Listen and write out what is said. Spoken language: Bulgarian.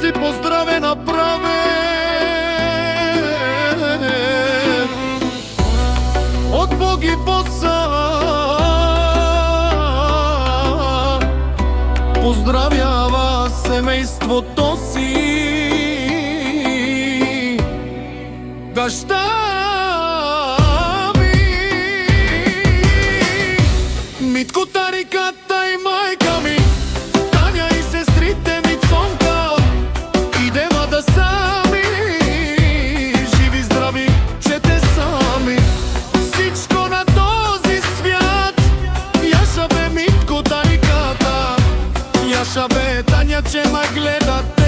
си поздраве направе от Бог и боса. Поздравява семейството си баща ми, Митко, Тариката и майка ми, Таня и сестрите ми, Цонка и Девата сами. Живи, здрави, че те сами. Всичко на този свят. Яша бе, Митко, Тариката, Яша бе, Таня, че ме гледат.